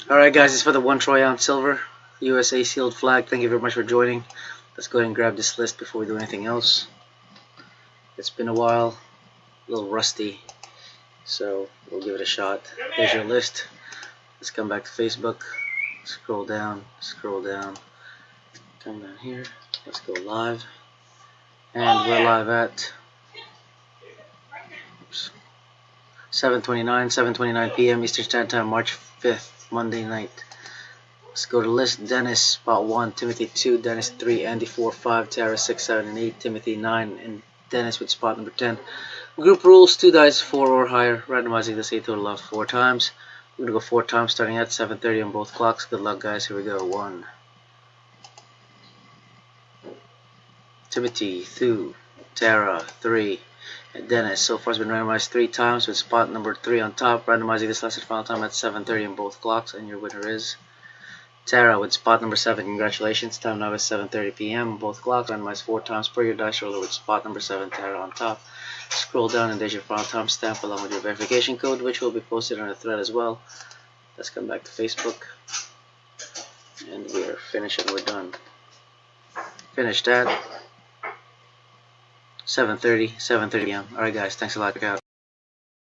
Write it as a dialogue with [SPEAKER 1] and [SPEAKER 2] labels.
[SPEAKER 1] Alright guys, it's for the 1 troy ounce silver USA sealed flag. Thank you very much for joining. Let's go ahead and grab this list before we do anything else. It's been a while, a little rusty, so we'll give it a shot. Here's your list. Let's come back to Facebook, scroll down, come down here, let's go live, and we're live at 7:29 p.m. Eastern Standard Time, March 5th, Monday night. Let's go to list. Dennis, spot 1, Timothy 2, Dennis 3, Andy 4, 5, Tara 6, 7, and 8, Timothy 9, and Dennis with spot number 10. Group rules, 2 dice, 4 or higher, randomizing the same total of 4 times. We're going to go 4 times starting at 7:30 on both clocks. Good luck guys, here we go. 1, Timothy 2, Tara 3, and Dennis. So far has been randomized 3 times with spot number 3 on top. Randomizing this last and final time at 7:30 on both clocks, and your winner is Tara with spot number 7. Congratulations. Time now is 7:30 p.m. on both clocks. Randomized 4 times per your dice roller with spot number 7, Tara on top. Scroll down and there's your final time stamp along with your verification code, which will be posted on the thread as well. Let's come back to Facebook. And we're finished and we're done. Finished at 7:30 p.m. Alright guys, thanks a lot. Check out.